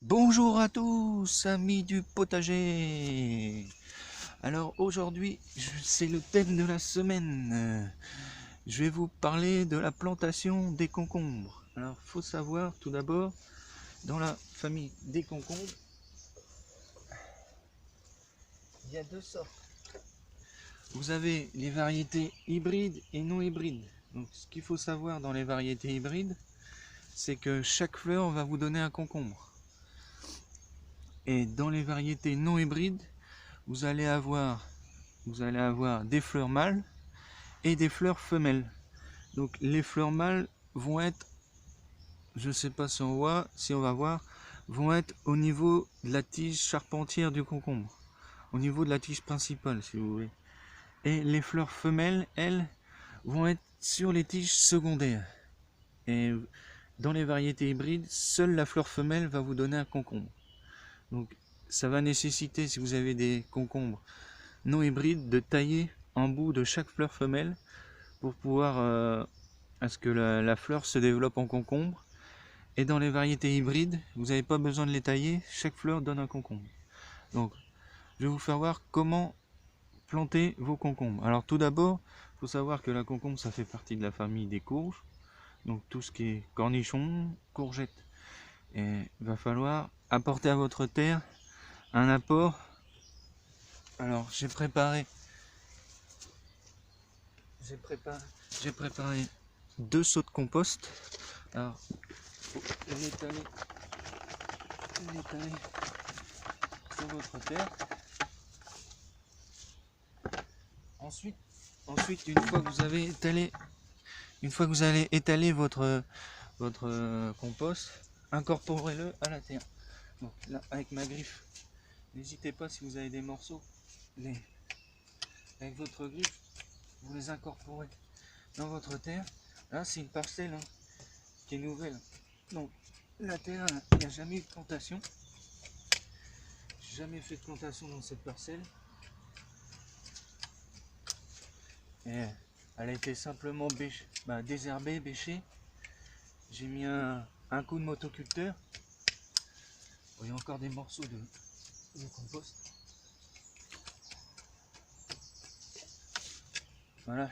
Bonjour à tous, amis du potager. Alors aujourd'hui, c'est le thème de la semaine. Je vais vous parler de la plantation des concombres. Alors, faut savoir tout d'abord, dans la famille des concombres, il y a deux sortes. Vous avez les variétés hybrides et non hybrides. Donc, ce qu'il faut savoir dans les variétés hybrides, c'est que chaque fleur va vous donner un concombre. Et dans les variétés non hybrides, vous allez avoir des fleurs mâles et des fleurs femelles. Donc les fleurs mâles vont être, je ne sais pas si on va voir, vont être au niveau de la tige charpentière du concombre, au niveau de la tige principale si vous voulez. Et les fleurs femelles, elles, vont être sur les tiges secondaires. Et dans les variétés hybrides, seule la fleur femelle va vous donner un concombre. Donc ça va nécessiter, si vous avez des concombres non hybrides, de tailler en bout de chaque fleur femelle pour pouvoir à ce que la fleur se développe en concombre. Et dans les variétés hybrides, vous n'avez pas besoin de les tailler, chaque fleur donne un concombre. Donc je vais vous faire voir comment planter vos concombres. Alors tout d'abord, il faut savoir que la concombre, ça fait partie de la famille des courges, donc tout ce qui est cornichons, courgettes. Et il va falloir apporter à votre terre un apport. Alors j'ai préparé 2 seaux de compost. Alors faut l'étaler sur votre terre. Ensuite, une fois que vous avez étalé votre compost, incorporez-le à la terre. Donc là, avec ma griffe, n'hésitez pas, si vous avez des morceaux, avec votre griffe, vous les incorporez dans votre terre. Là, c'est une parcelle qui est nouvelle. Donc la terre, il n'y a jamais eu de plantation. J'ai jamais fait de plantation dans cette parcelle. Et elle a été simplement désherbée, bêchée. J'ai mis un coup de motoculteur. Il y a encore des morceaux de compost. Voilà.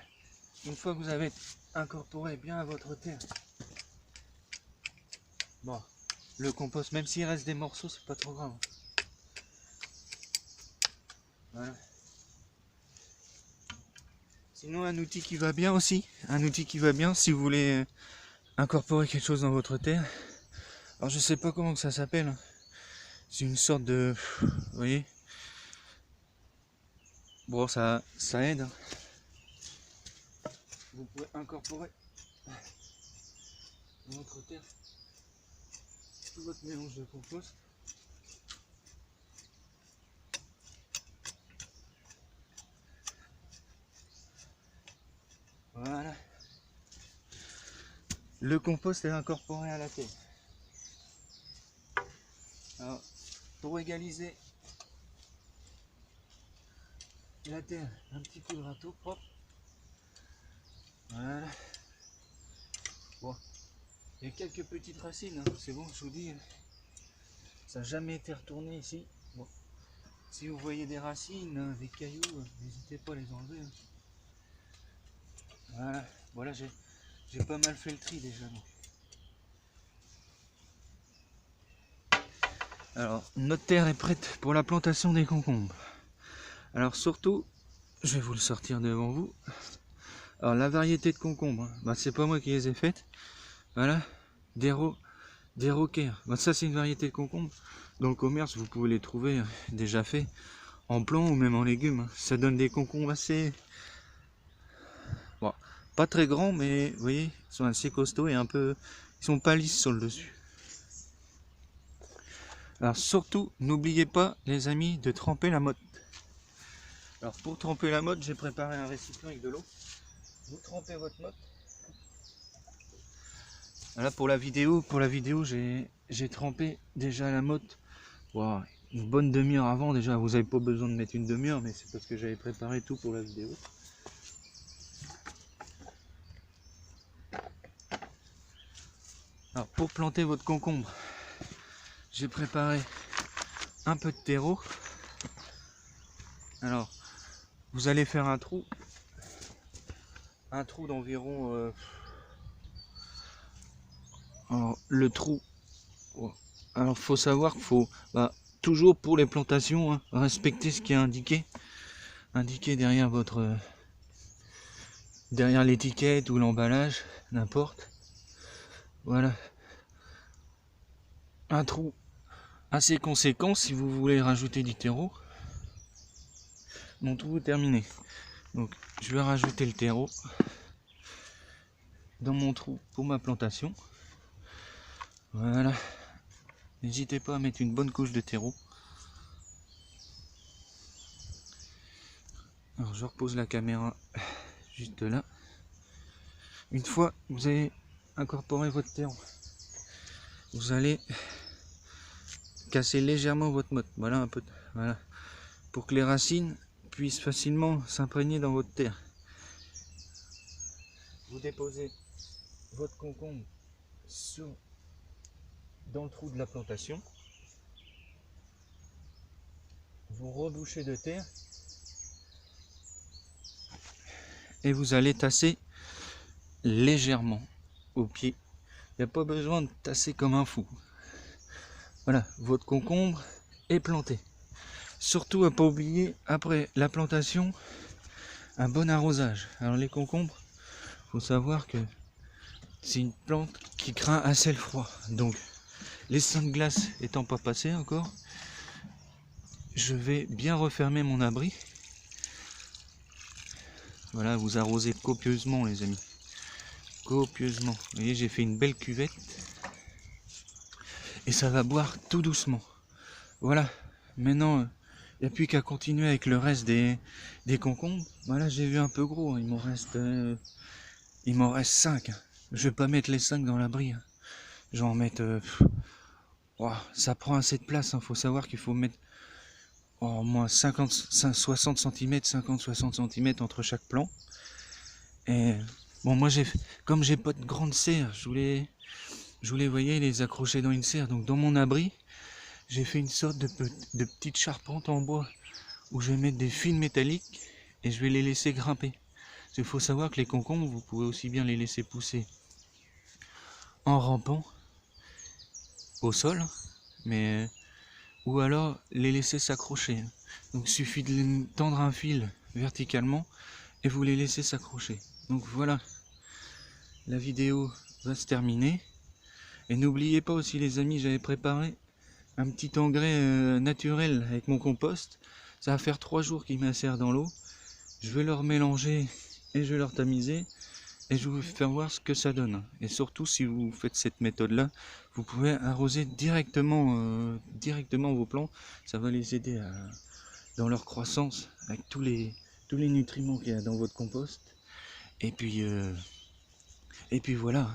Une fois que vous avez incorporé bien à votre terre, bon, le compost, même s'il reste des morceaux, c'est pas trop grave. Voilà. Sinon, un outil qui va bien aussi, si vous voulez incorporer quelque chose dans votre terre. Alors je sais pas comment que ça s'appelle. C'est une sorte de, vous voyez. Bon, ça aide. Vous pouvez incorporer dans votre terre tout votre mélange de compost. Voilà. Le compost est incorporé à la terre. Alors, pour égaliser la terre, un petit coup de râteau propre. Voilà. Bon, il y a quelques petites racines, c'est bon, je vous dis, ça n'a jamais été retourné ici. Bon, si vous voyez des racines, des cailloux, n'hésitez pas à les enlever. Voilà, voilà, j'ai pas mal fait le tri déjà. Donc. Alors, notre terre est prête pour la plantation des concombres. Alors surtout, je vais vous le sortir devant vous. Alors la variété de concombres, c'est pas moi qui les ai faites. Voilà, des rockers. Ça c'est une variété de concombres. Dans le commerce, vous pouvez les trouver déjà faits en plant ou même en légumes. Ça donne des concombres assez... Bon, pas très grands, mais vous voyez, ils sont assez costauds et un peu... Ils sont pas lisses sur le dessus. Alors surtout, n'oubliez pas les amis de tremper la motte. Alors pour tremper la motte, j'ai préparé un récipient avec de l'eau. Vous trempez votre motte. Là pour la vidéo, j'ai trempé déjà la motte. Wow, une bonne demi-heure avant déjà. Vous n'avez pas besoin de mettre une demi-heure, mais c'est parce que j'avais préparé tout pour la vidéo. Alors pour planter votre concombre, j'ai préparé un peu de terreau. Alors, vous allez faire un trou d'environ... alors, le trou... Alors, faut savoir qu'il faut... toujours pour les plantations, hein, respecter ce qui est indiqué derrière votre... derrière l'étiquette ou l'emballage, n'importe. Voilà. Un trou assez conséquent si vous voulez rajouter du terreau. Mon trou est terminé. Donc je vais rajouter le terreau dans mon trou pour ma plantation. Voilà. N'hésitez pas à mettre une bonne couche de terreau. Alors je repose la caméra juste là. Une fois que vous avez incorporé votre terreau, vous allez casser légèrement votre motte. Voilà un peu. Voilà. Pour que les racines puissent facilement s'imprégner dans votre terre. Vous déposez votre concombre dans le trou de la plantation. Vous rebouchez de terre et vous allez tasser légèrement au pied. Il n'y a pas besoin de tasser comme un fou. Voilà, votre concombre est planté. Surtout à ne pas oublier, après la plantation, un bon arrosage. Alors les concombres, il faut savoir que c'est une plante qui craint assez le froid. Donc les seins de glace étant pas passés encore, je vais bien refermer mon abri. Voilà, vous arrosez copieusement les amis. Copieusement. Vous voyez, j'ai fait une belle cuvette. Et ça va boire tout doucement. Voilà. Maintenant, il n'y a plus qu'à continuer avec le reste des concombres. Voilà, j'ai vu un peu gros. Il m'en reste 5. Je vais pas mettre les 5 dans l'abri. Je vais en mettre... ça prend assez de place. Faut savoir qu'il faut mettre au moins 60 cm, 50-60 cm entre chaque plant. Et bon, moi, comme j'ai pas de grande serre, je voulais, voyez, les accrocher dans une serre. Donc dans mon abri, j'ai fait une sorte de petite charpente en bois où je vais mettre des fils métalliques et je vais les laisser grimper. Il faut savoir que les concombres, vous pouvez aussi bien les laisser pousser en rampant au sol, mais ou alors les laisser s'accrocher. Donc il suffit de tendre un fil verticalement et vous les laissez s'accrocher. Donc voilà, la vidéo va se terminer. Et n'oubliez pas aussi les amis, j'avais préparé un petit engrais naturel avec mon compost. Ça va faire 3 jours qu'il macère dans l'eau. Je vais leur mélanger et je vais leur tamiser. Et je vais vous faire voir ce que ça donne. Et surtout, si vous faites cette méthode-là, vous pouvez arroser directement vos plants. Ça va les aider dans leur croissance avec tous les nutriments qu'il y a dans votre compost. Et puis voilà,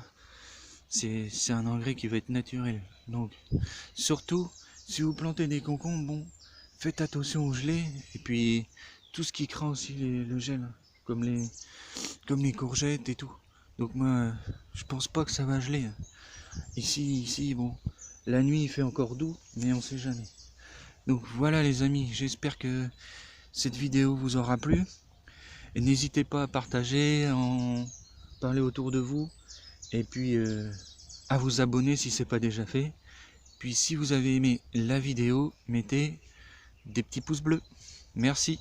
c'est un engrais qui va être naturel. Donc, surtout, si vous plantez des concombres, bon, faites attention au gelé. Et puis, tout ce qui craint aussi le gel, comme les courgettes et tout. Donc moi, je pense pas que ça va geler. Ici, bon, la nuit il fait encore doux, mais on sait jamais. Donc voilà les amis, j'espère que cette vidéo vous aura plu. Et n'hésitez pas à partager, à en parler autour de vous. Et puis à vous abonner si ce n'est pas déjà fait. Puis si vous avez aimé la vidéo, mettez des petits pouces bleus. Merci.